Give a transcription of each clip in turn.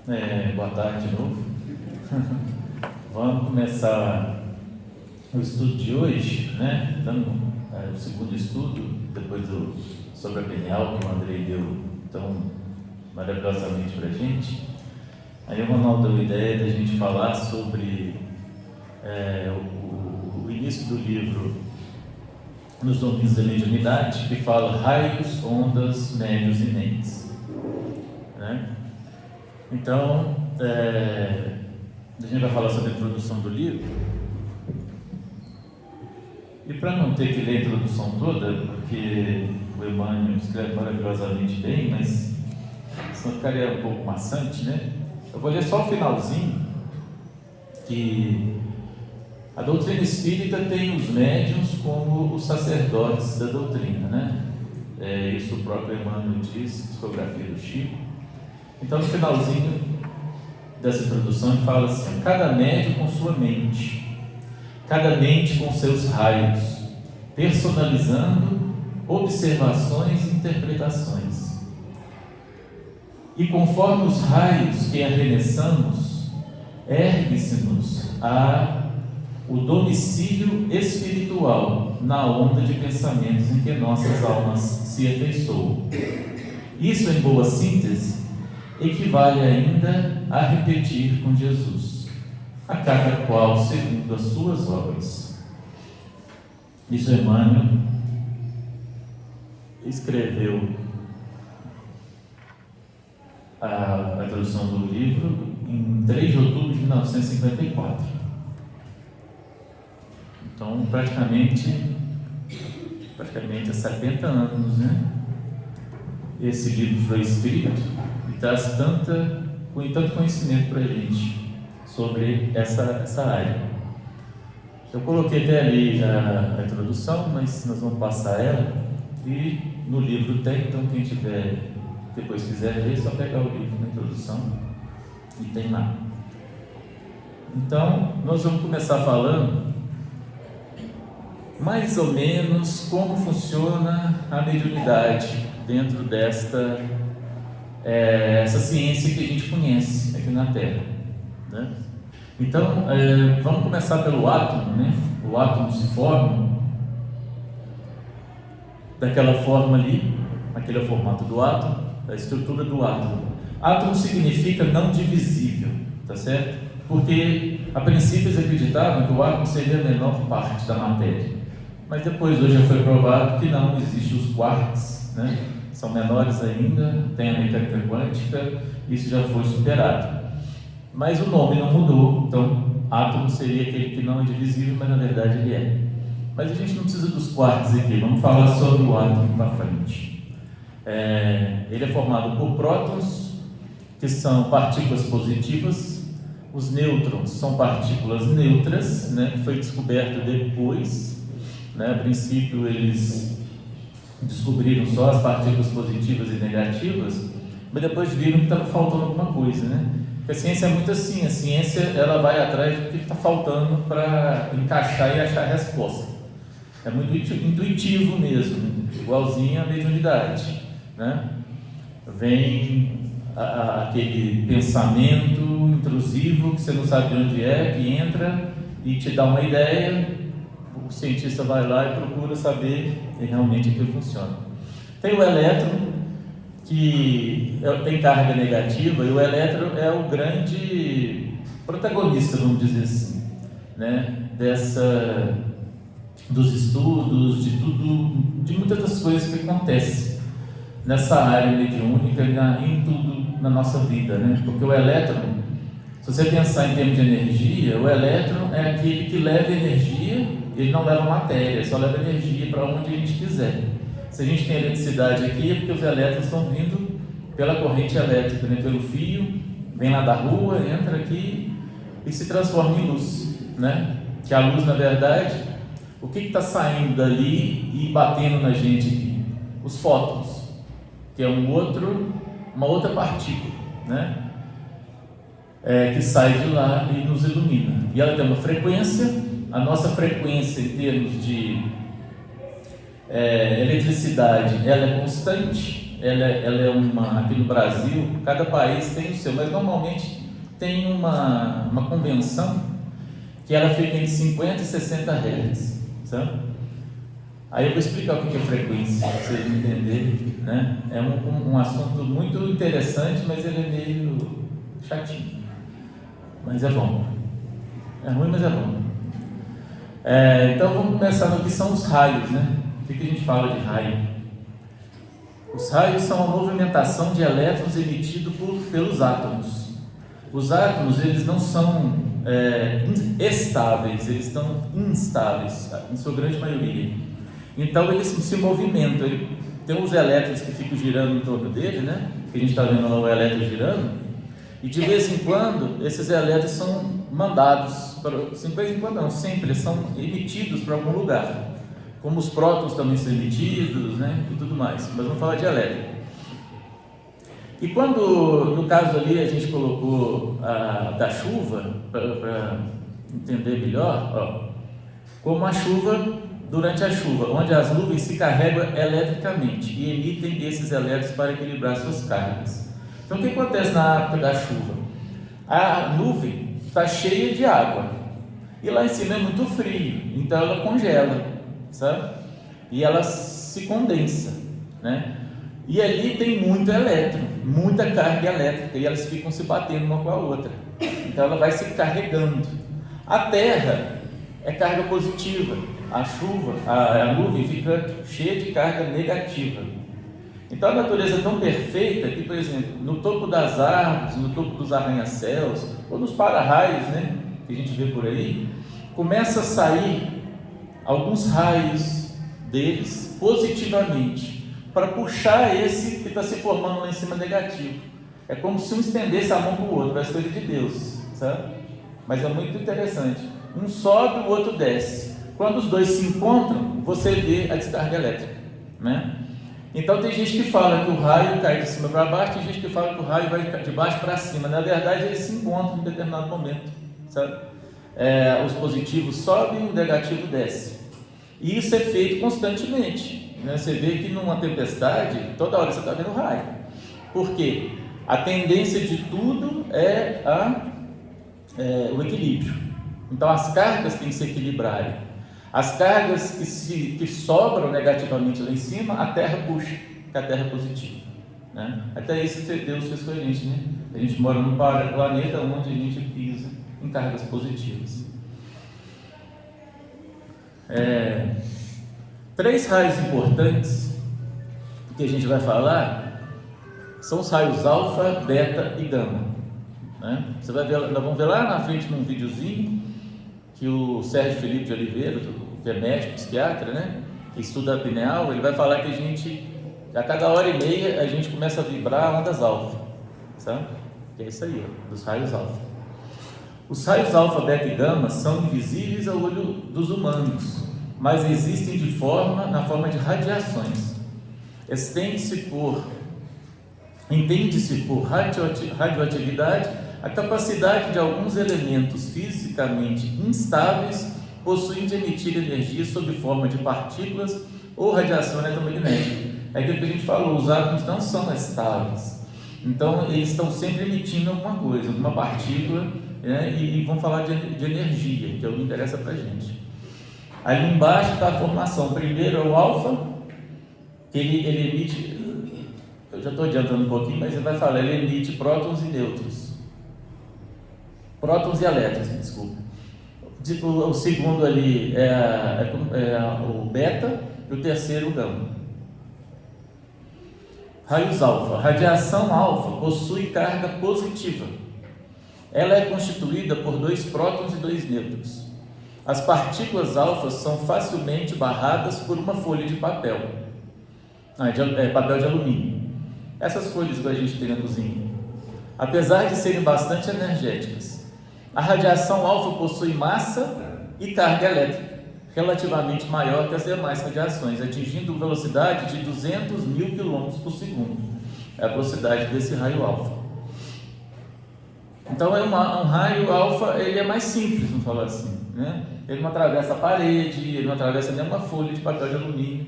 Boa tarde de novo. Vamos começar o estudo de hoje, né? Dando o segundo estudo, depois sobre a Peniel, que o Andrei deu tão maravilhosamente para a gente. Aí o Ronaldo deu a ideia da gente falar sobre o início do livro Nos Domínios da Mediunidade, que fala raios, ondas, médios e mentes, né? Então, a gente vai falar sobre a introdução do livro. E para não ter que ler a introdução toda, porque o Emmanuel escreve maravilhosamente bem, mas senão ficaria um pouco maçante, né? Eu vou ler só o finalzinho, que a doutrina espírita tem os médiuns como os sacerdotes da doutrina, né? Isso o próprio Emmanuel diz, psicografia do Chico. Então, no finalzinho dessa introdução, ele fala assim: cada médium com sua mente, cada mente com seus raios, personalizando observações e interpretações. E conforme os raios que arremessamos, ergue-se-nos o domicílio espiritual na onda de pensamentos em que nossas almas se afeiçoam. Isso, em boa síntese, equivale ainda a repetir com Jesus, a cada qual segundo as suas obras. Isso Emmanuel escreveu a introdução do livro em 3 de outubro de 1954. Então, praticamente há 70 anos, né? Esse livro foi escrito e traz tanto conhecimento para a gente sobre essa área. Eu coloquei até ali a introdução, mas nós vamos passar ela, e no livro tem, então quem depois quiser ler, é só pegar o livro na introdução e tem lá. Então, nós vamos começar falando mais ou menos como funciona a mediunidade dentro desta essa ciência que a gente conhece aqui na Terra, né? Então, vamos começar pelo átomo, né? O átomo se forma daquela forma ali, aquele é o formato do átomo, a estrutura do átomo. Átomo significa não divisível, tá certo? Porque a princípio eles acreditavam que o átomo seria a menor parte da matéria, mas depois hoje já foi provado que não, existem os quarks, né? São menores ainda, tem a mecânica quântica, isso já foi superado. Mas o nome não mudou, então átomo seria aquele que não é divisível, mas na verdade ele é. Mas a gente não precisa dos quarks aqui, vamos falar sobre o átomo para frente. Ele é formado por prótons, que são partículas positivas, os nêutrons são partículas neutras, né, que foi descoberto depois, né? A princípio eles descobriram só as partículas positivas e negativas, mas depois viram que estava faltando alguma coisa, né? Porque a ciência é muito assim, a ciência ela vai atrás do que está faltando para encaixar e achar a resposta. É muito intuitivo mesmo, igualzinho à mediunidade, né? Vem aquele pensamento intrusivo que você não sabe de onde é, que entra e te dá uma ideia. O cientista vai lá e procura saber se realmente aquilo funciona. Tem o elétron, que tem carga negativa, e o elétron é o grande protagonista, vamos dizer assim, né? Dos estudos, de muitas das coisas que acontecem nessa área mediúnica e em tudo na nossa vida, né? Porque o elétron, se você pensar em termos de energia, o elétron é aquele que leva energia. Ele não leva matéria, ele só leva energia para onde a gente quiser. Se a gente tem eletricidade aqui, é porque os elétrons estão vindo pela corrente elétrica, né? Pelo fio, vem lá da rua, entra aqui e se transforma em luz, né? Que a luz, na verdade, o que está saindo dali e batendo na gente aqui? Os fótons, que é uma outra partícula, né? Que sai de lá e nos ilumina. E ela tem uma frequência. A nossa frequência em termos de eletricidade, ela é constante, ela é aqui no Brasil, cada país tem o seu, mas normalmente tem uma convenção que ela fica entre 50 e 60 Hz, sabe? Aí eu vou explicar o que é frequência, para vocês entenderem, né? É um assunto muito interessante, mas ele é meio chatinho, mas é bom. É ruim, mas é bom. Então vamos começar no que são os raios, né? O que a gente fala de raio? Os raios são a movimentação de elétrons emitidos pelos átomos. Os átomos, eles não são estáveis, eles estão instáveis, em sua grande maioria. Então eles se movimentam. Tem os elétrons que ficam girando em torno dele, né? Que a gente está vendo lá o elétron girando. E de vez em quando, esses elétrons são mandados, de vez em quando não, sempre, eles são emitidos para algum lugar. Como os prótons também são emitidos, né? E tudo mais. Mas vamos falar de elétron. E quando, no caso ali, a gente colocou da chuva, para entender melhor, como a chuva, durante a chuva, onde as nuvens se carregam eletricamente e emitem esses elétrons para equilibrar suas cargas. Então, o que acontece na época da chuva? A nuvem está cheia de água e lá em cima é muito frio, então ela congela, sabe? E ela se condensa, né? E ali tem muito elétron, muita carga elétrica, e elas ficam se batendo uma com a outra, então ela vai se carregando. A Terra é carga positiva, a nuvem fica cheia de carga negativa. Então a natureza é tão perfeita que, por exemplo, no topo das árvores, no topo dos arranha-céus, ou nos para-raios, né, que a gente vê por aí, começa a sair alguns raios deles positivamente, para puxar esse que está se formando lá em cima negativo. É como se um estendesse a mão para o outro, é coisa de Deus, sabe? Mas é muito interessante. Um sobe, o outro desce. Quando os dois se encontram, você vê a descarga elétrica, né? Então tem gente que fala que o raio cai de cima para baixo, tem gente que fala que o raio vai de baixo para cima. Na verdade, eles se encontram em determinado momento, sabe? Os positivos sobem e o negativo desce. E isso é feito constantemente, né? Você vê que numa tempestade, toda hora você está vendo raio. Por quê? A tendência de tudo é o equilíbrio. Então as cargas têm que se equilibrarem. As cargas que sobram negativamente lá em cima, a Terra puxa, que a Terra é positiva, né? Até isso Deus fez com a gente, né? A gente mora num planeta onde a gente pisa em cargas positivas. 3 raios importantes que a gente vai falar são os raios alfa, beta e gama, né? Você vai ver, nós vamos ver lá na frente num videozinho que o Sérgio Felipe de Oliveira, que é médico, psiquiatra, né, que estuda a pineal, ele vai falar que a cada hora e meia, a gente começa a vibrar ondas alfa, sabe? Que é isso aí, dos raios alfa. Os raios alfa, beta e gama são invisíveis ao olho dos humanos, mas existem na forma de radiações. Entende-se por radioatividade a capacidade de alguns elementos fisicamente instáveis possuem de emitir energia sob forma de partículas ou radiação eletromagnética. É aquilo que a gente falou, os átomos não são estáveis, então eles estão sempre emitindo alguma coisa, alguma partícula, né? E vamos falar de energia, que é o que interessa para a gente. Ali embaixo está a formação. Primeiro é o alfa, que ele emite, eu já estou adiantando um pouquinho, mas ele vai falar, ele emite prótons e nêutrons. Prótons e elétrons, desculpa. O segundo ali é o beta e o terceiro o gama. Raios alfa. Radiação alfa possui carga positiva. Ela é constituída por 2 prótons e 2 nêutrons. As partículas alfa são facilmente barradas por uma folha de papel. Papel de alumínio. Essas folhas que a gente tem na cozinha. Apesar de serem bastante energéticas, a radiação alfa possui massa e carga elétrica relativamente maior que as demais radiações, atingindo velocidade de 200.000 km por segundo. É a velocidade desse raio alfa. Então um raio alfa, ele é mais simples, vamos falar assim, né? Ele não atravessa a parede, ele não atravessa nenhuma folha de papel de alumínio,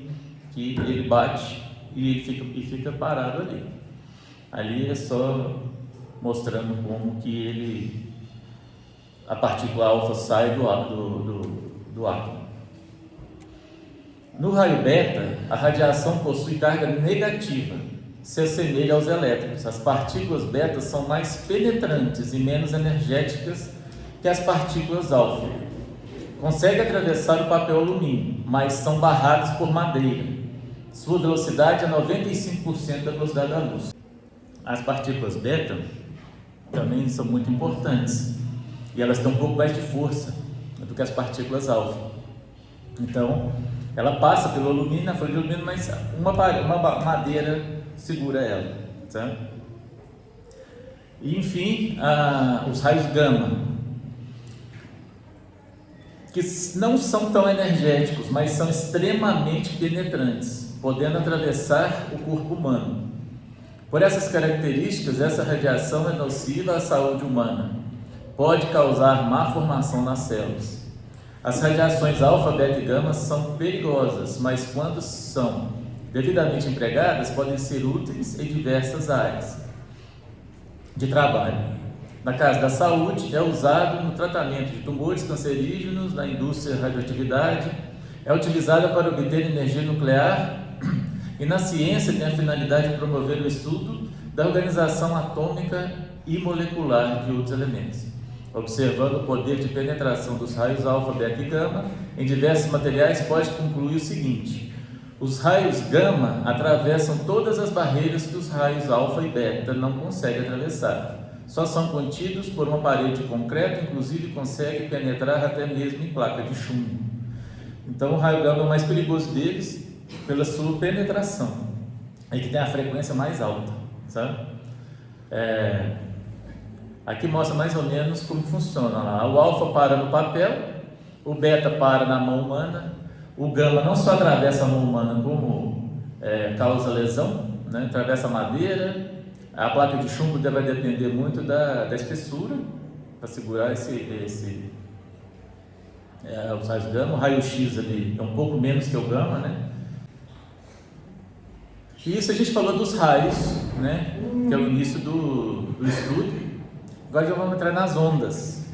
que ele bate e fica parado ali. Ali é só mostrando como que a partícula alfa sai do átomo. No raio beta, a radiação possui carga negativa, se assemelha aos elétrons. As partículas beta são mais penetrantes e menos energéticas que as partículas alfa. Conseguem atravessar o papel alumínio, mas são barradas por madeira. Sua velocidade é 95% da velocidade da luz. As partículas beta também são muito importantes e elas têm um pouco mais de força do que as partículas alfa. Então, ela passa pelo alumínio, na folha de alumínio, mas uma madeira segura ela, tá? E, enfim, os raios gama, que não são tão energéticos, mas são extremamente penetrantes, podendo atravessar o corpo humano. Por essas características, essa radiação é nociva à saúde humana, pode causar má formação nas células. As radiações alfa, beta e gama são perigosas, mas quando são devidamente empregadas, podem ser úteis em diversas áreas de trabalho. Na casa da saúde, é usado no tratamento de tumores cancerígenos, na indústria da radioatividade, é utilizada para obter energia nuclear e na ciência tem a finalidade de promover o estudo da organização atômica e molecular de outros elementos. Observando o poder de penetração dos raios alfa, beta e gama em diversos materiais, pode concluir o seguinte: os raios gama atravessam todas as barreiras que os raios alfa e beta não conseguem atravessar. Só são contidos por uma parede de concreto, inclusive consegue penetrar até mesmo em placa de chumbo. Então o raio gama é o mais perigoso deles pela sua penetração, é que tem a frequência mais alta, sabe? Aqui mostra mais ou menos como funciona lá. O alfa para no papel, o beta para na mão humana, o gama não só atravessa a mão humana como causa lesão, né? Atravessa a madeira, a placa de chumbo vai depender muito da espessura para segurar os raios gama. O raio-x ali é um pouco menos que o gama, né? E isso a gente falou dos raios, né? Que é o início do estudo. Agora já vamos entrar nas ondas.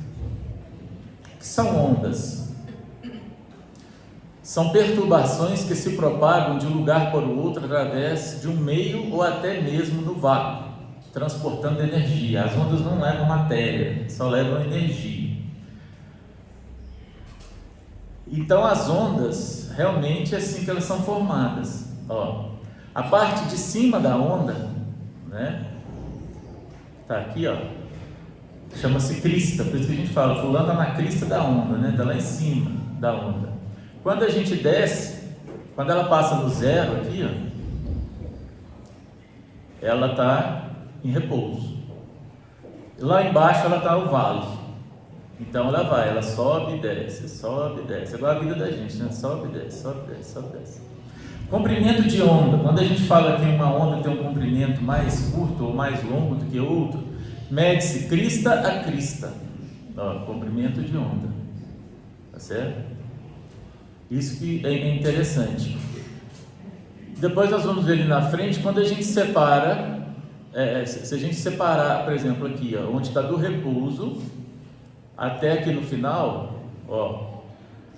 O que são ondas? São perturbações que se propagam de um lugar para o outro através de um meio ou até mesmo no vácuo, transportando energia. As ondas não levam matéria, só levam energia. Então as ondas, realmente é assim que elas são formadas. A parte de cima da onda, né? Tá aqui, chama-se crista, por isso que a gente fala, fulano está na crista da onda, né? Está lá em cima da onda. Quando a gente desce, quando ela passa no zero aqui, ela está em repouso. Lá embaixo ela está no vale. Então ela sobe e desce, sobe e desce. Agora a vida da gente, né? Sobe e desce, sobe e desce, sobe e desce. Comprimento de onda. Quando a gente fala que uma onda tem um comprimento mais curto ou mais longo do que outro, mede-se crista a crista. Comprimento de onda. Tá certo? Isso que é interessante. Depois nós vamos ver ali na frente, quando a gente separa, se a gente separar, por exemplo, aqui, onde está do repouso, até aqui no final,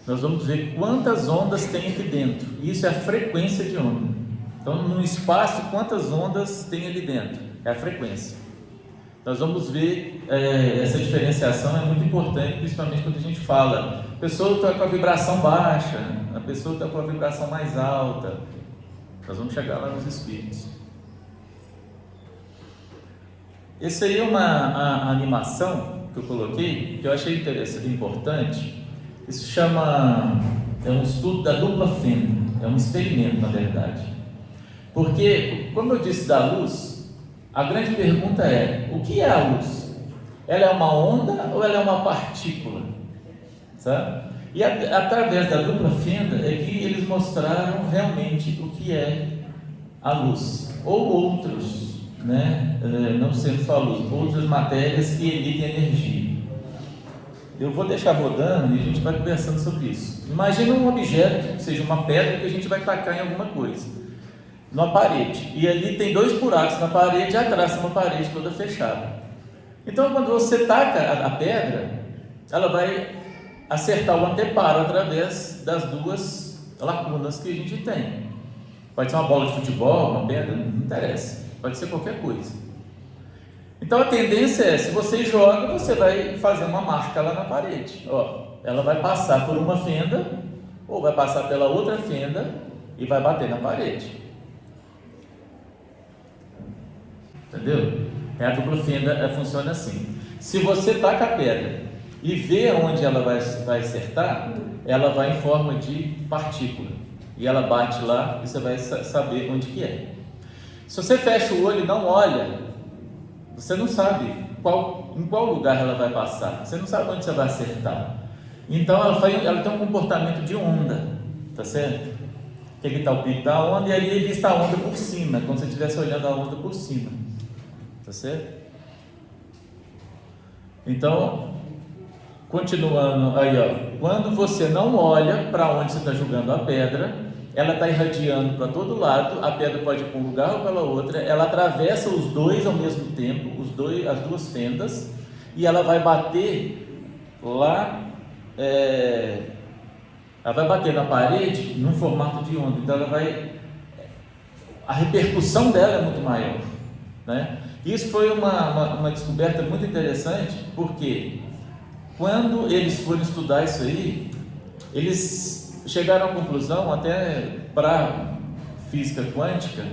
nós vamos ver quantas ondas tem aqui dentro. Isso é a frequência de onda. Então, no espaço, quantas ondas tem ali dentro? É a frequência. Nós vamos ver, essa diferenciação é muito importante, principalmente quando a gente fala, a pessoa está com a vibração baixa, a pessoa está com a vibração mais alta. Nós vamos chegar lá nos espíritos. Essa aí é uma animação que eu coloquei, que eu achei interessante, importante. Isso é um estudo da dupla fenda, é um experimento na verdade. Porque, como eu disse da luz, a grande pergunta é, o que é a luz? Ela é uma onda ou ela é uma partícula? Sabe? E através da dupla fenda é que eles mostraram realmente o que é a luz. Ou outros, né? Não sendo só a luz, outras matérias que emitem energia. Eu vou deixar rodando e a gente vai conversando sobre isso. Imagina um objeto, seja uma pedra que a gente vai tacar em alguma coisa. numa parede, e ali tem 2 buracos na parede e atrás tem uma parede toda fechada. Então, quando você taca a pedra, ela vai acertar o anteparo através das 2 lacunas que a gente tem. Pode ser uma bola de futebol, uma pedra, não interessa, pode ser qualquer coisa. Então a tendência é, se você joga, você vai fazer uma marca lá na parede. Ela vai passar por uma fenda, ou vai passar pela outra fenda e vai bater na parede. Entendeu? A dupla fenda funciona assim. Se você taca a pedra e vê onde ela vai acertar, ela vai em forma de partícula. E ela bate lá e você vai saber onde que é. Se você fecha o olho e não olha, você não sabe em qual lugar ela vai passar. Você não sabe onde você vai acertar. Então ela tem um comportamento de onda, tá certo? Que aqui está o pico da onda e ali ele está a onda por cima, como se você estivesse olhando a onda por cima, tá certo? Então, continuando aí, quando você não olha para onde você está jogando a pedra, ela está irradiando para todo lado, a pedra pode ir para um lugar ou pela outra, ela atravessa os 2 ao mesmo tempo, as 2 fendas, e ela vai bater lá, ela vai bater na parede num formato de onda, então a repercussão dela é muito maior, né? Isso foi uma descoberta muito interessante, porque quando eles foram estudar isso aí, eles chegaram à conclusão, até para física quântica,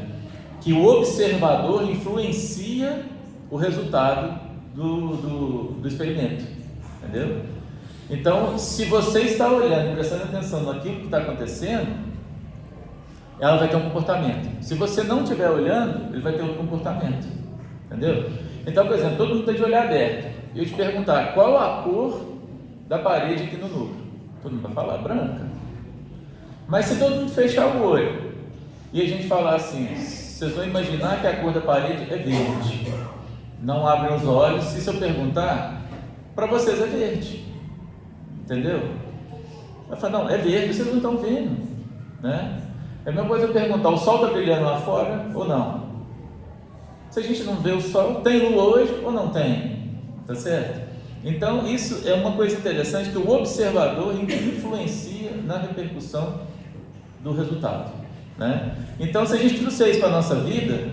que o observador influencia o resultado do experimento, entendeu? Então, se você está olhando, prestando atenção naquilo que está acontecendo, ela vai ter um comportamento. Se você não estiver olhando, ele vai ter outro comportamento, entendeu? Então, por exemplo, todo mundo tem de olhar aberto, e eu te perguntar, qual a cor da parede aqui no núcleo? Todo mundo vai falar branca. Mas se todo mundo fechar o olho e a gente falar assim, vocês vão imaginar que a cor da parede é verde. Não abrem os olhos, se eu perguntar, para vocês é verde, entendeu? Vai falar, não, é verde, vocês não estão vendo, né? É a mesma coisa eu perguntar, o sol está brilhando lá fora ou não? Se a gente não vê o sol, tem lua hoje ou não tem? Tá certo? Então isso é uma coisa interessante, que o observador influencia na repercussão do resultado, né? Então, se a gente trouxer isso para a nossa vida,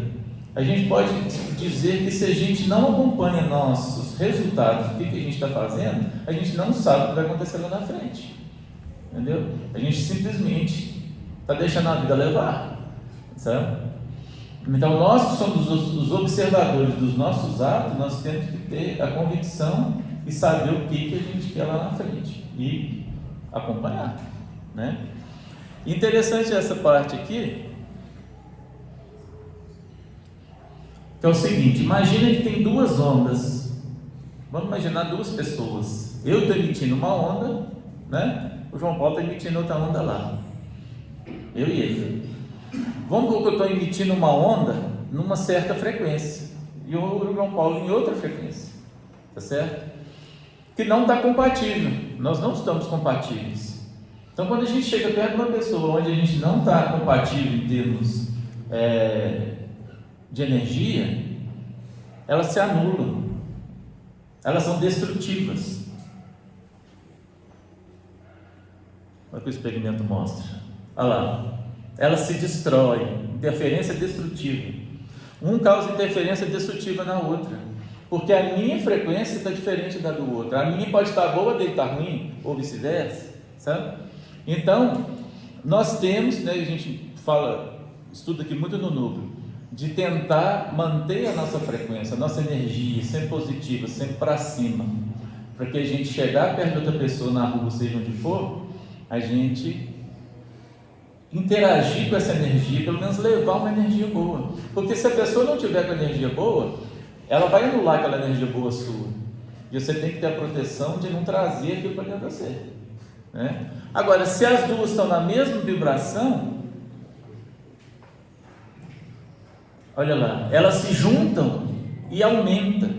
a gente pode dizer que se a gente não acompanha nossos resultados, o que a gente está fazendo, a gente não sabe o que vai acontecer lá na frente, entendeu? A gente simplesmente está deixando a vida levar, sabe? Então, nós que somos os observadores dos nossos atos, nós temos que ter a convicção e saber o que a gente quer lá na frente e acompanhar, né? Interessante essa parte aqui, que é o seguinte: imagina que tem 2 ondas. Vamos imaginar 2 pessoas. Eu estou emitindo uma onda, né? O João Paulo está emitindo outra onda lá. Eu e ele. Vamos supor que eu estou emitindo uma onda numa certa frequência e o João Paulo em outra frequência, tá certo? Que não está compatível. Nós não estamos compatíveis. Então, quando a gente chega perto de uma pessoa onde a gente não está compatível em termos de energia, elas se anulam, elas são destrutivas. Olha o que o experimento mostra. Olha lá, elas se destroem, interferência destrutiva. Um causa interferência destrutiva na outra, porque a minha frequência está diferente da do outro. A minha pode estar boa, dele está ruim, ou vice-versa, sabe? Então, nós temos, né, a gente estuda aqui muito no núcleo, de tentar manter a nossa frequência, a nossa energia sempre positiva, sempre para cima, para que a gente chegar perto de outra pessoa na rua, seja onde for, a gente interagir com essa energia, pelo menos levar uma energia boa. Porque se a pessoa não tiver com energia boa, ela vai anular aquela energia boa sua, e você tem que ter a proteção de não trazer aquilo para dentro de você, né? Agora, se as duas estão na mesma vibração, olha lá, elas se juntam e aumentam.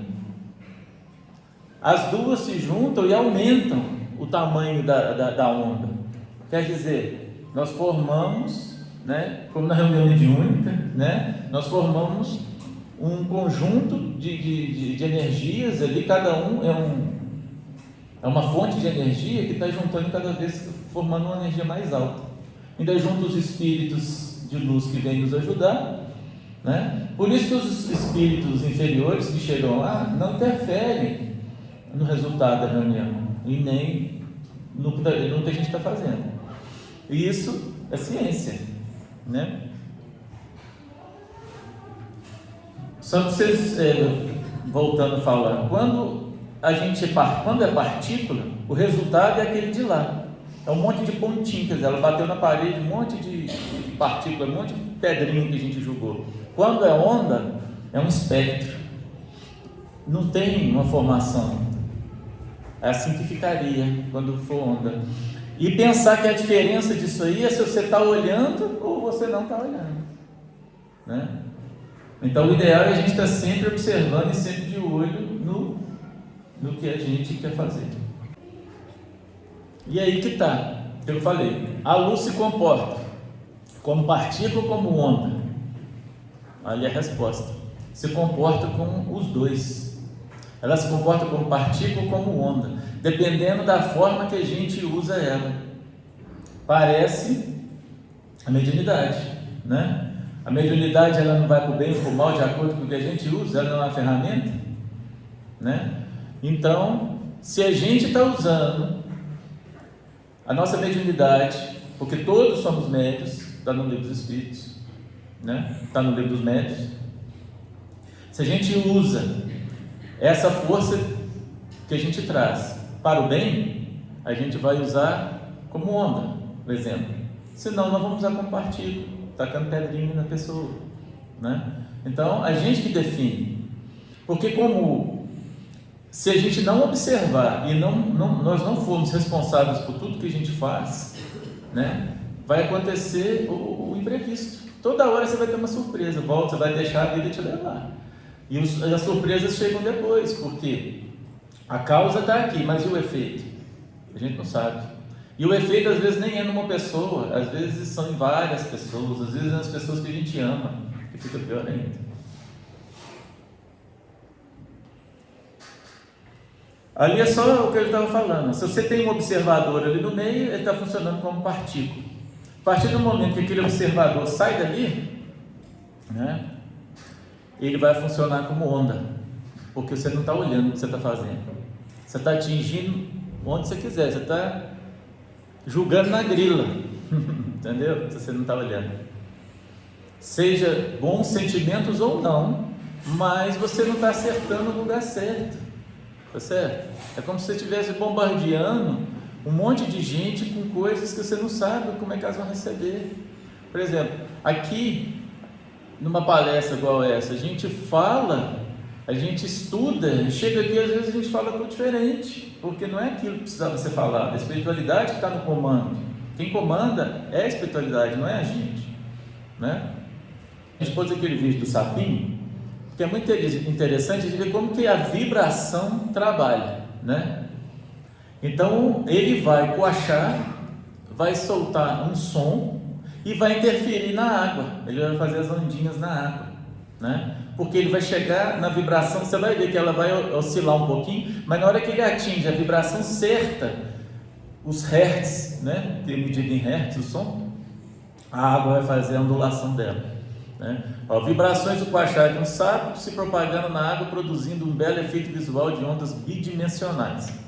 As duas se juntam e aumentam o tamanho da onda. Quer dizer, nós formamos né? Como na reunião mediúnica, né? Nós formamos um conjunto de energias ali, cada um é uma fonte de energia que está juntando cada vez, formando uma energia mais alta. Ainda junto os espíritos de luz que vêm nos ajudar, né? Por isso que os espíritos inferiores que chegam lá não interferem no resultado da reunião e nem no que a gente está fazendo. E isso é ciência, né? Só que vocês, voltando a falar, quando é partícula, o resultado é aquele de lá. É um monte de pontinho, quer dizer, ela bateu na parede, um monte de partícula, um monte de pedrinho que a gente jogou. Quando é onda, é um espectro. Não tem uma formação. É assim que ficaria quando for onda. E pensar que a diferença disso aí é se você está olhando ou você não está olhando, né? Então o ideal é a gente estar sempre observando e sempre de olho no que a gente quer fazer. E aí que está, que eu falei, a luz se comporta como partícula ou como onda? Ali é a resposta. Se comporta como os dois. Ela se comporta como partícula ou como onda, dependendo da forma que a gente usa ela. Parece a mediunidade, né? A mediunidade, ela não vai para o bem ou para o mal de acordo com o que a gente usa, ela não é uma ferramenta, né? Então, se a gente está usando a nossa mediunidade, porque todos somos médios, está no livro dos Espíritos, né? Está no livro dos médios. Se a gente usa essa força que a gente traz para o bem, a gente vai usar como onda, por exemplo. Senão, nós vamos usar como partícula, tacando pedrinha na pessoa, né? Então, a gente que define, porque se a gente não observar e nós não formos responsáveis por tudo que a gente faz, né, vai acontecer o imprevisto. Toda hora você vai ter uma surpresa, você vai deixar a vida te levar. E as surpresas chegam depois, porque a causa está aqui, mas e o efeito? A gente não sabe. E o efeito às vezes nem é numa pessoa, às vezes são em várias pessoas, às vezes é nas pessoas que a gente ama, que fica pior ainda. Ali é só o que eu estava falando. Se você tem um observador ali no meio, ele está funcionando como partícula. A partir do momento que aquele observador sai dali, né, ele vai funcionar como onda, porque você não está olhando o que você está fazendo. Você está atingindo onde você quiser, você está julgando na grila, entendeu? Se você não está olhando. Seja bons sentimentos ou não, mas você não está acertando o lugar certo, tá certo? É como se você estivesse bombardeando um monte de gente com coisas que você não sabe como é que elas vão receber. Por exemplo, aqui, numa palestra igual essa, a gente fala, a gente estuda, chega aqui às vezes a gente fala tudo diferente, porque não é aquilo que precisava ser falado, a espiritualidade que está no comando. Quem comanda é a espiritualidade, não é a gente, né? A gente pôs aquele vídeo do sapinho, que é muito interessante de ver como que a vibração trabalha, né? Então ele vai coachar, vai soltar um som e vai interferir na água, ele vai fazer as ondinhas na água, né? Porque ele vai chegar na vibração, você vai ver que ela vai oscilar um pouquinho, mas na hora que ele atinge a vibração certa, os hertz, né, que é medido em hertz o som, a água vai fazer a ondulação dela, né? Vibrações do coachar de um sapo se propagando na água, produzindo um belo efeito visual de ondas bidimensionais.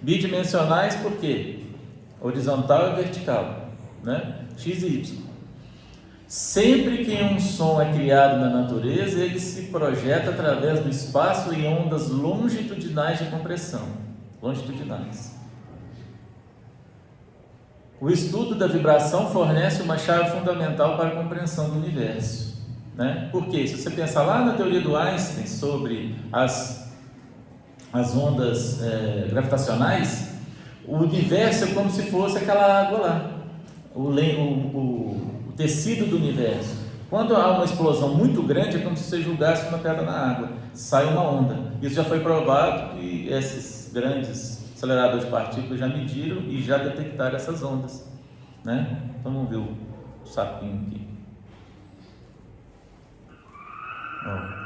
Bidimensionais por quê? Horizontal e vertical, né? X e Y. Sempre que um som é criado na natureza, ele se projeta através do espaço em ondas longitudinais de compressão. Longitudinais. O estudo da vibração fornece uma chave fundamental para a compreensão do universo, né? Porque se você pensar lá na teoria do Einstein sobre as ondas gravitacionais, o universo é como se fosse aquela água lá, o tecido do universo. Quando há uma explosão muito grande, é como se você jogasse uma pedra na água, sai uma onda. Isso já foi provado que esses grandes aceleradores de partículas já mediram e já detectaram essas ondas, né? Então vamos ver sapinho aqui. Ó.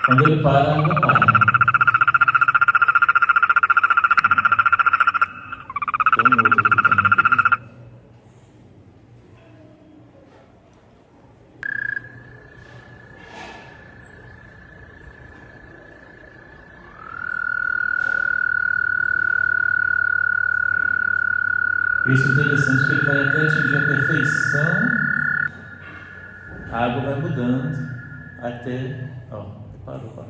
Quando ele para, a água para. Tem um outro aqui também. Isso é interessante, que ele vai até atingir a perfeição, a água vai mudando até... Ó, parou.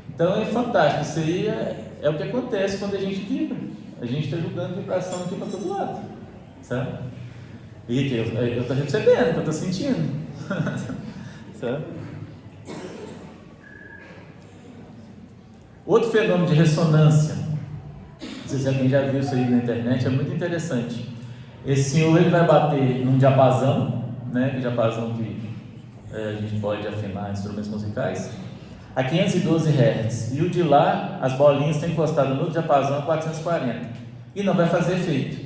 Então é fantástico, isso aí é o que acontece quando a gente vibra. A gente está jogando vibração aqui para todo lado, sabe? E eu estou recebendo, eu estou sentindo, sabe? Outro fenômeno de ressonância, não sei se alguém já viu isso aí na internet, é muito interessante. Esse senhor, ele vai bater num diapasão, né? Que diapasão que a gente pode afinar instrumentos musicais, a 512 Hz, e o de lá, as bolinhas estão encostadas no diapasão a 440, e não vai fazer efeito,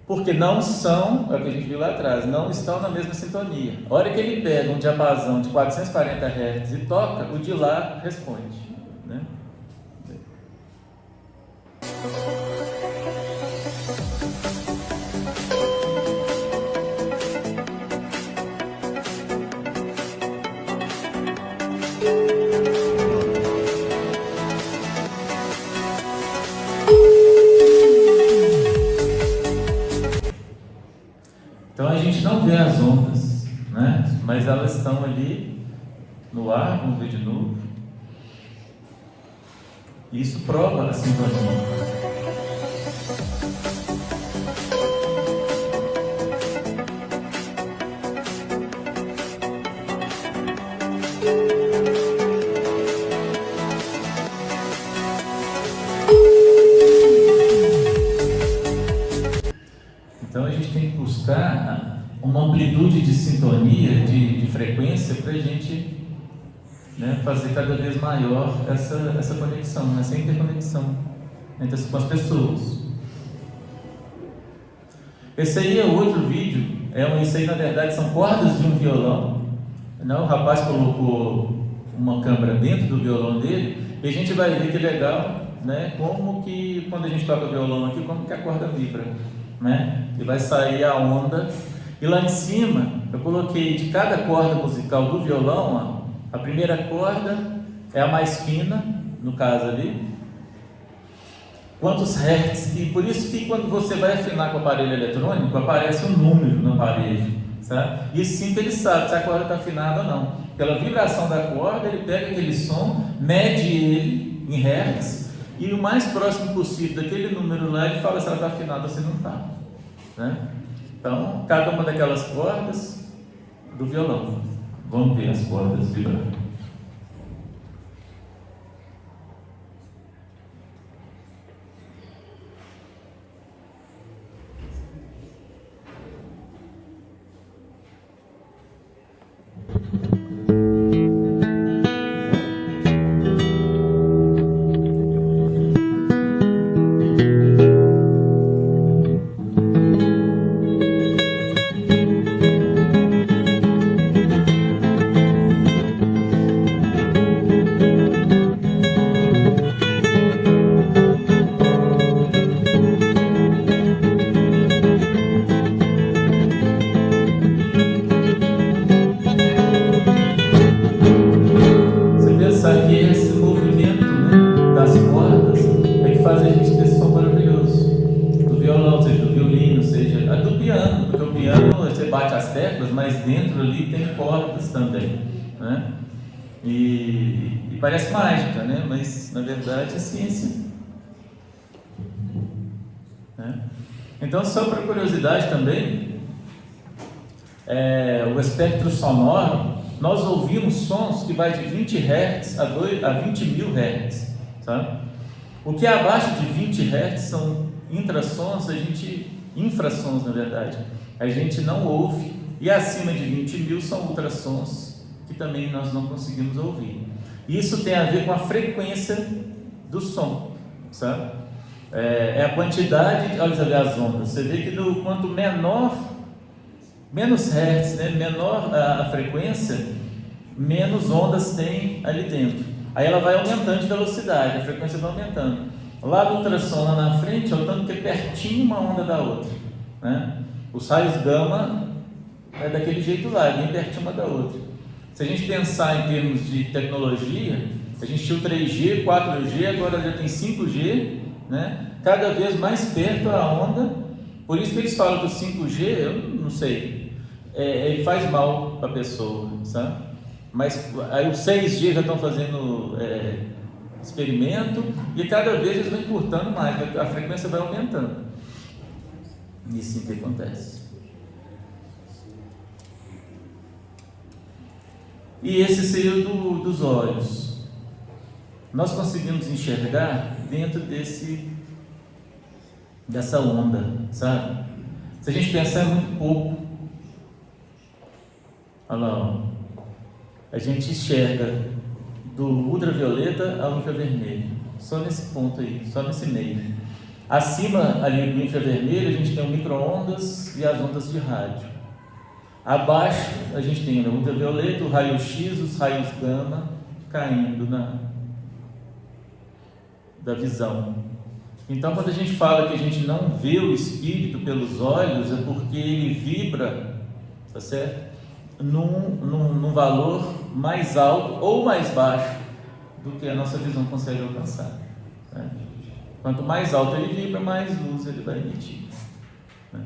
porque não são, é o que a gente viu lá atrás, não estão na mesma sintonia. A hora que ele pega um diapasão de 440 Hz e toca, o de lá responde, né? Então a gente não vê as ondas, né? Mas elas estão ali no ar, vamos ver de novo. E isso prova a sintonia. Então a gente tem que buscar uma amplitude de sintonia, de frequência, para a gente, né, fazer cada vez maior essa conexão, essa interconexão com as pessoas. Esse aí é outro vídeo, isso aí na verdade são cordas de um violão, né? O rapaz colocou uma câmera dentro do violão dele, e a gente vai ver que legal, né? Como que quando a gente toca violão aqui, como que a corda vibra, né? E vai sair a onda, e lá em cima eu coloquei de cada corda musical do violão, ó, a primeira corda é a mais fina, no caso ali, quantos hertz, e por isso que quando você vai afinar com o aparelho eletrônico, aparece um número no aparelho, sabe? E assim que ele sabe se a corda está afinada ou não. Pela vibração da corda, ele pega aquele som, mede ele em hertz, e o mais próximo possível daquele número lá, ele fala se ela está afinada ou se não está, né? Então, cada uma daquelas cordas do violão, vamos ver as cordas vibrando. Parece mágica, né? Mas na verdade é ciência, né? Então, só para curiosidade também, o espectro sonoro, nós ouvimos sons que vai de 20 Hz a 20 mil Hz, sabe? O que é abaixo de 20 Hz são infrassons, na verdade, a gente não ouve, e acima de 20 mil são ultrassons que também nós não conseguimos ouvir. Isso tem a ver com a frequência do som, sabe? é a quantidade, olha as ondas. Você vê que quanto menos hertz, né, menor a frequência, menos ondas tem ali dentro. Aí ela vai aumentando de velocidade, a frequência vai aumentando. Lá no ultrassom, lá na frente, é o tanto que é pertinho uma onda da outra, né? Os raios gama é daquele jeito lá, é bem pertinho uma da outra. Se a gente pensar em termos de tecnologia, a gente tinha o 3G, 4G, agora já tem 5G, né? Cada vez mais perto a onda. Por isso que eles falam que o 5G, eu não sei, ele faz mal para a pessoa, sabe? Mas aí o 6G já estão fazendo experimento e cada vez eles vão encurtando mais, a frequência vai aumentando. Isso que acontece. E esse seria dos olhos. Nós conseguimos enxergar dentro dessa onda, sabe? Se a gente pensar, é muito pouco. Olha lá, ó. A gente enxerga do ultravioleta ao infravermelho, só nesse ponto aí, só nesse meio. Acima ali do infravermelho a gente tem o micro-ondas e as ondas de rádio. Abaixo a gente tem o ultravioleta, o raio-x, os raios gama caindo da visão. Então, quando a gente fala que a gente não vê o espírito pelos olhos, é porque ele vibra, tá certo? Num valor mais alto ou mais baixo do que a nossa visão consegue alcançar, né? Quanto mais alto ele vibra, mais luz ele vai emitir, né?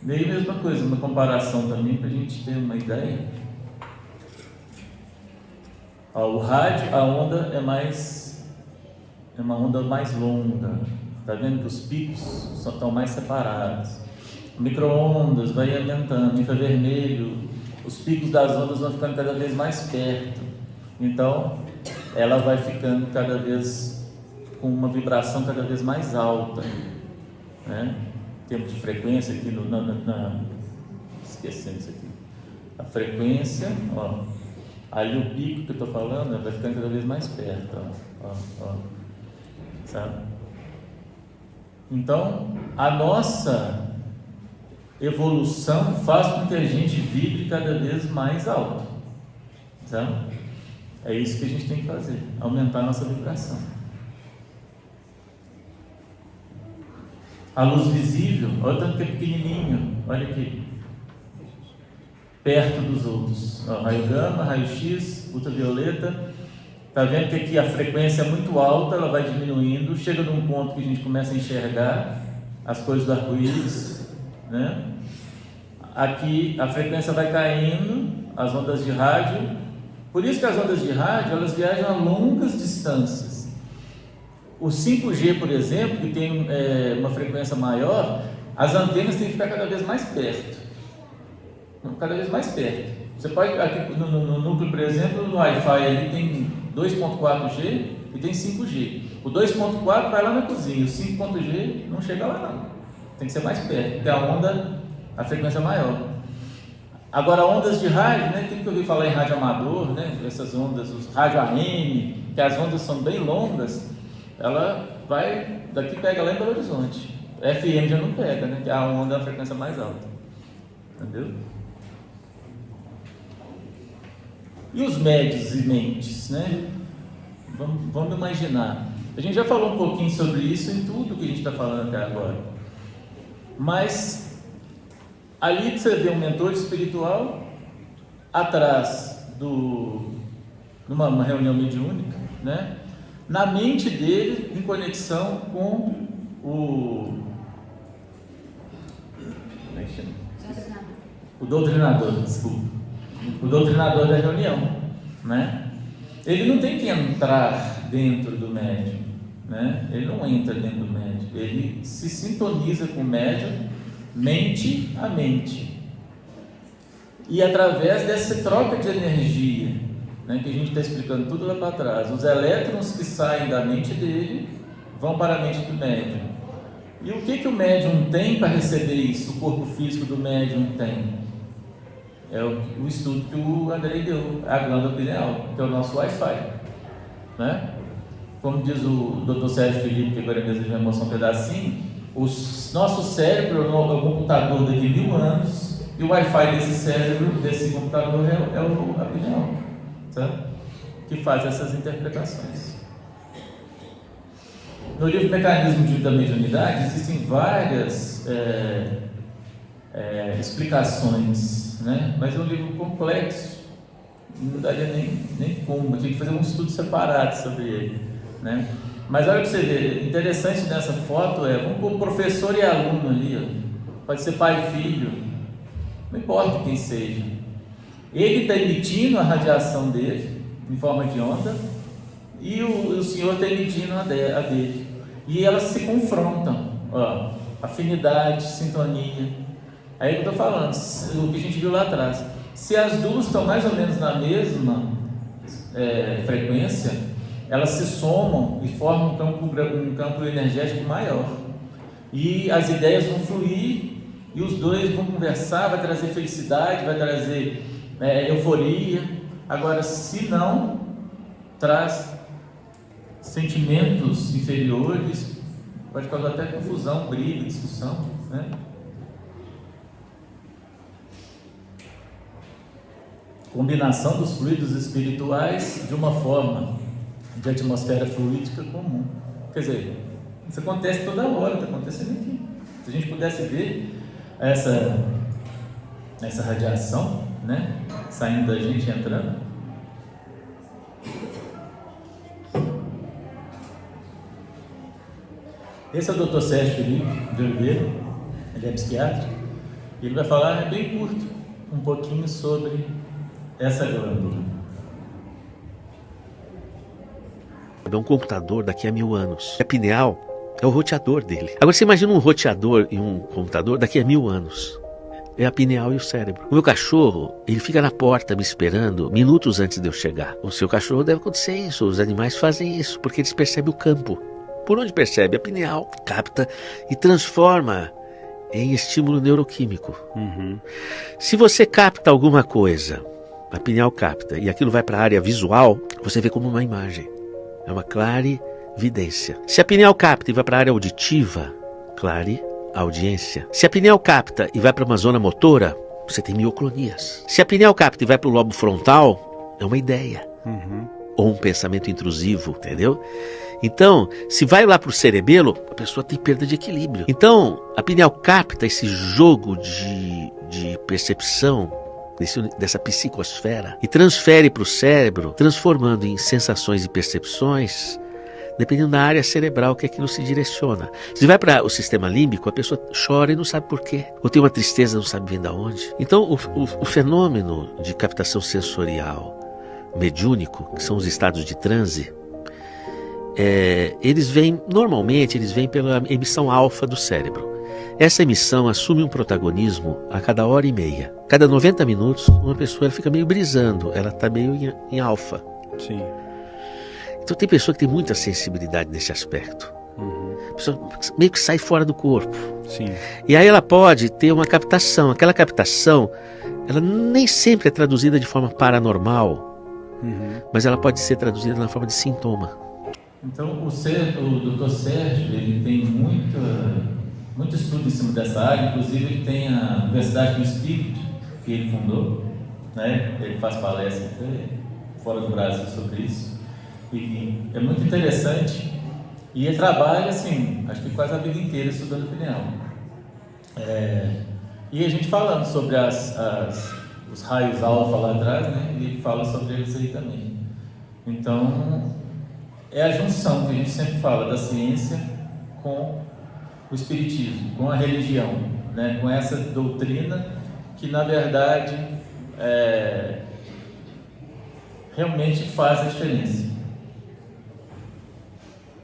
E aí, mesma coisa, uma comparação também para a gente ter uma ideia. O rádio, a onda é uma onda mais longa, tá vendo que os picos estão mais separados. Micro-ondas vai aumentando, infravermelho, os picos das ondas vão ficando cada vez mais perto, então ela vai ficando cada vez com uma vibração cada vez mais alta, né? Em termos de frequência aqui, esquecendo isso aqui, a frequência, ó, ali o pico que eu estou falando vai ficando cada vez mais perto, ó, sabe? Então a nossa evolução faz com que a gente vibre cada vez mais alto, sabe? É isso que a gente tem que fazer, aumentar a nossa vibração. A luz visível, olha o tanto que é pequenininho, olha aqui, perto dos outros, ó, raio gama, raio X, ultravioleta. Está vendo que aqui a frequência é muito alta, ela vai diminuindo, chega num ponto que a gente começa a enxergar as cores do arco-íris, né? Aqui a frequência vai caindo, as ondas de rádio. Por isso que as ondas de rádio, elas viajam a longas distâncias. O 5G, por exemplo, que tem uma frequência maior, as antenas têm que ficar cada vez mais perto. Cada vez mais perto. Você pode, aqui no núcleo, por exemplo, no Wi-Fi ali tem 2.4G e tem 5G. O 2.4 vai lá na cozinha, o 5.G não chega lá não. Tem que ser mais perto, porque a onda, a frequência é maior. Agora, ondas de rádio, né, tem que ouvir falar em rádio amador, né, essas ondas, os rádio AM, que as ondas são bem longas, ela vai, daqui pega lá em Belo Horizonte. FM já não pega, né, que a onda é a frequência mais alta. Entendeu? E os médios e mentes, né? Vamos imaginar. A gente já falou um pouquinho sobre isso em tudo que a gente está falando até agora. Mas ali você vê um mentor espiritual atrás numa reunião mediúnica, né? Na mente dele, em conexão com o doutrinador, desculpa. O doutrinador da reunião, né? Ele não tem que entrar dentro do médium, né? Ele não entra dentro do médium, ele se sintoniza com o médium, mente a mente. E através dessa troca de energia, né, que a gente está explicando tudo lá para trás, os elétrons que saem da mente dele vão para a mente do médium. E o que o médium tem para receber isso? O corpo físico do médium tem. É o estudo que o Andrei deu, a glândula pineal, que é o nosso Wi-Fi, né? como diz o Dr. Sérgio Felipe, que agora mesmo vai mostrar um pedacinho, o nosso cérebro é o computador daqui 1000 anos, e o Wi-Fi desse cérebro, desse computador, é a pineal, tá? Que faz essas interpretações. No livro Mecanismo da Mediunidade existem várias explicações, né? Mas é um livro complexo, não daria nem como, tinha que fazer um estudo separado sobre ele, né? Mas olha para você ver, interessante nessa foto vamos pôr professor e aluno ali, ó. Pode ser pai e filho, não importa quem seja. Ele está emitindo a radiação dele em forma de onda e o senhor está emitindo a dele. E elas se confrontam, ó, afinidade, sintonia. Aí eu estou falando, o que a gente viu lá atrás. Se as duas estão mais ou menos na mesma frequência, elas se somam e formam um campo energético maior. E as ideias vão fluir, e os dois vão conversar, vai trazer felicidade, vai trazer euforia. Agora, se não, traz sentimentos inferiores, pode causar até confusão, briga, discussão, né? Combinação dos fluidos espirituais de uma forma de atmosfera fluídica comum. Quer dizer, isso acontece toda hora, está acontecendo aqui. Se a gente pudesse ver essa radiação, né, saindo da gente e entrando. Esse é o Dr. Sérgio Felipe de Oliveira, ele é psiquiatra, e ele vai falar bem curto, um pouquinho sobre essa glândula. É um computador daqui a 1000 anos. A pineal é o roteador dele. Agora você imagina um roteador e um computador daqui a 1000 anos. É a pineal e o cérebro. O meu cachorro, ele fica na porta me esperando minutos antes de eu chegar. O seu cachorro deve acontecer isso, os animais fazem isso, porque eles percebem o campo. Por onde percebe? A pineal capta e transforma em estímulo neuroquímico. Se você capta alguma coisa, a pineal capta, e aquilo vai para a área visual, você vê como uma imagem. É uma clarividência. Se a pineal capta e vai para a área auditiva, clareaudiência. Se a pineal capta e vai para uma zona motora, você tem mioclonias. Se a pineal capta e vai para o lobo frontal, é uma ideia. Ou um pensamento intrusivo, entendeu? Então, se vai lá para o cerebelo, a pessoa tem perda de equilíbrio. Então, a pineal capta esse jogo de percepção dessa psicosfera e transfere para o cérebro, transformando em sensações e percepções, dependendo da área cerebral que aquilo se direciona. Se vai para o sistema límbico, a pessoa chora e não sabe por quê, ou tem uma tristeza, não sabe vir de onde. Então, o fenômeno de captação sensorial mediúnico, que são os estados de transe, normalmente eles vêm pela emissão alfa do cérebro. Essa emissão assume um protagonismo a cada hora e meia. Cada 90 minutos, uma pessoa fica meio brisando, ela está meio em alfa. Sim. Então tem pessoa que tem muita sensibilidade nesse aspecto. A pessoa meio que sai fora do corpo. Sim. E aí ela pode ter uma captação. Aquela captação, ela nem sempre é traduzida de forma paranormal, mas ela pode ser traduzida na forma de sintoma. Então, o Dr. Sérgio, ele tem muito estudo em cima dessa área, inclusive ele tem a Universidade do Espírito, que ele fundou, né? Ele faz palestra fora do Brasil sobre isso, e é muito interessante, e ele trabalha, assim, acho que quase a vida inteira estudando pineal. E a gente falando sobre os raios alfa lá atrás, né? E ele fala sobre eles aí também. Então, é a junção que a gente sempre fala da ciência com o espiritismo, com a religião, né? Com essa doutrina que, na verdade, realmente faz a diferença.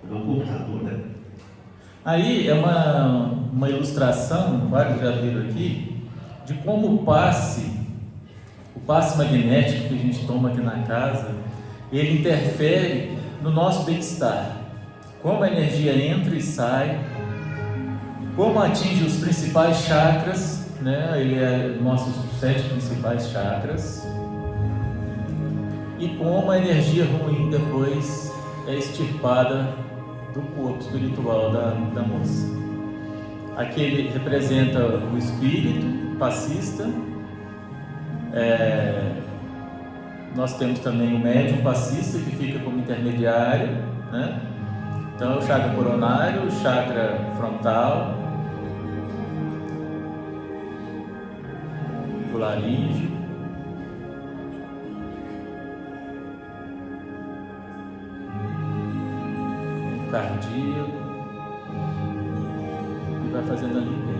É um computador, né? Aí é uma ilustração, vários já viram aqui, de como o passe magnético que a gente toma aqui na casa, ele interfere no nosso bem-estar. Como a energia entra e sai, como atinge os principais chakras, né? Ele mostra os 7 principais chakras, e como a energia ruim depois é extirpada do corpo espiritual da moça. Aquele representa o espírito passista. Nós temos também o médium passista, que fica como intermediário, né? Então é o chakra coronário, o chakra frontal, o laríngeo, o cardíaco, e vai fazendo a limpeza.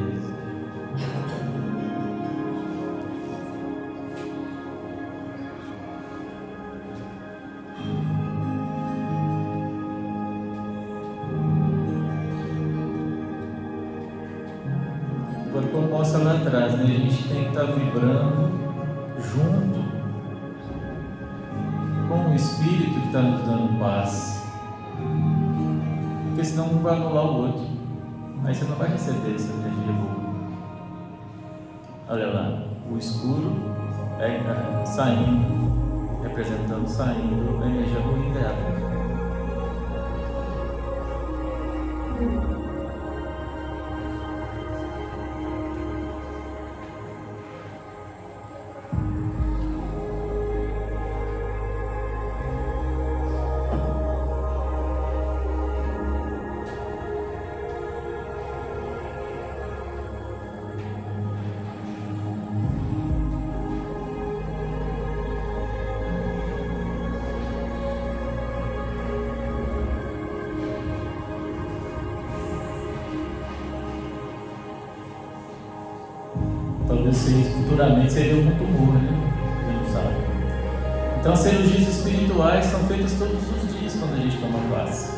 Agora, como mostra lá atrás, né? A gente tem que estar vibrando junto com o Espírito que está nos dando paz, porque senão um vai anular o outro, aí você não vai receber essa energia boa. Olha lá, o escuro saindo, representando, saindo a energia ruim dela. Talvez futuramente seria um tumor, né? Quem não sabe. Então as cirurgias espirituais são feitas todos os dias quando a gente toma passe.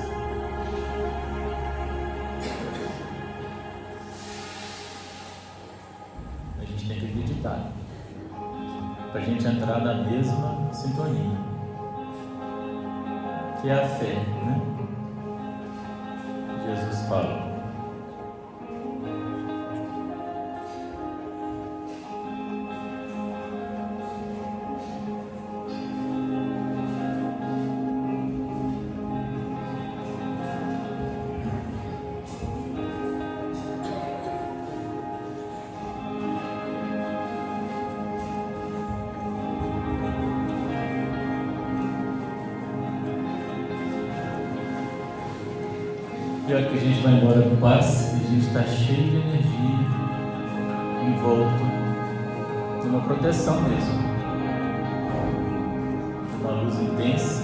A gente tem que acreditar, para a gente entrar na mesma sintonia, que é a fé, né? Jesus fala. E olha que a gente vai embora do passe e a gente está cheio de energia, envolto de uma proteção mesmo, de uma luz intensa.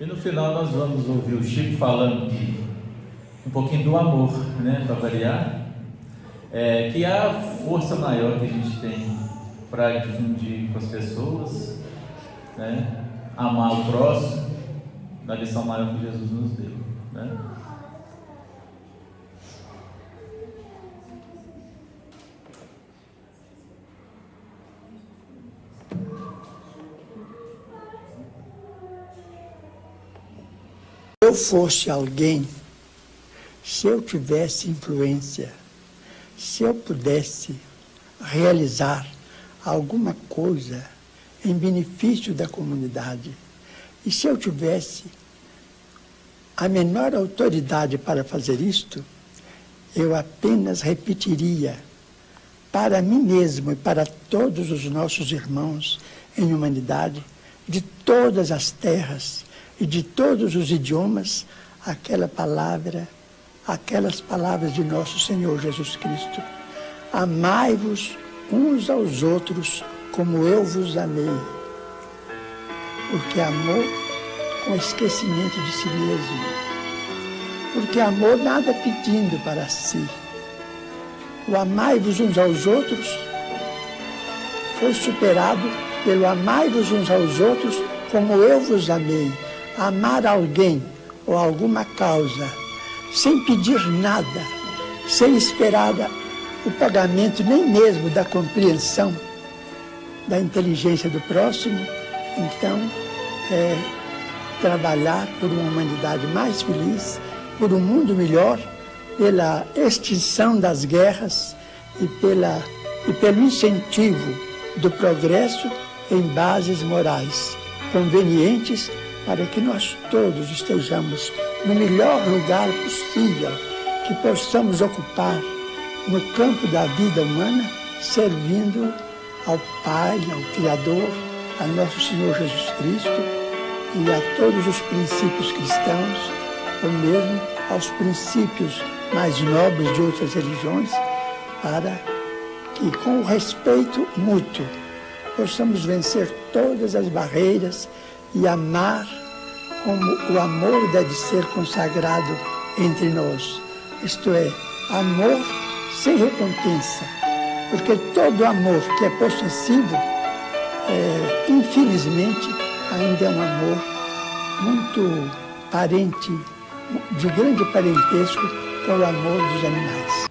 E no final nós vamos ouvir o Chico falando um pouquinho do amor, né, para variar, que é a força maior que a gente tem para difundir com as pessoas, né, amar o próximo, na lição maior que Jesus nos deu, né? Se eu fosse alguém, se eu tivesse influência, se eu pudesse realizar alguma coisa em benefício da comunidade, e se eu tivesse a menor autoridade para fazer isto, eu apenas repetiria para mim mesmo e para todos os nossos irmãos em humanidade, de todas as terras e de todos os idiomas, aquelas palavras de nosso Senhor Jesus Cristo. Amai-vos uns aos outros como eu vos amei. Porque amor com esquecimento de si mesmo. Porque amor nada pedindo para si. O amai-vos uns aos outros foi superado pelo amai-vos uns aos outros como eu vos amei. Amar alguém ou alguma causa sem pedir nada, sem esperar o pagamento nem mesmo da compreensão, da inteligência do próximo. Então, trabalhar por uma humanidade mais feliz, por um mundo melhor, pela extinção das guerras e pelo incentivo do progresso em bases morais convenientes para que nós todos estejamos no melhor lugar possível, que possamos ocupar no campo da vida humana, servindo ao Pai, ao Criador, a nosso Senhor Jesus Cristo e a todos os princípios cristãos, ou mesmo aos princípios mais nobres de outras religiões, para que, com o respeito mútuo, possamos vencer todas as barreiras e amar como o amor deve ser consagrado entre nós. Isto é, amor sem recompensa, porque todo amor que é possessivo, infelizmente, ainda é um amor muito parente, de grande parentesco com o amor dos animais.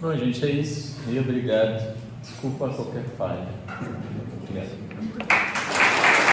Bom, gente, é isso. E obrigado. Desculpa qualquer falha. Obrigado.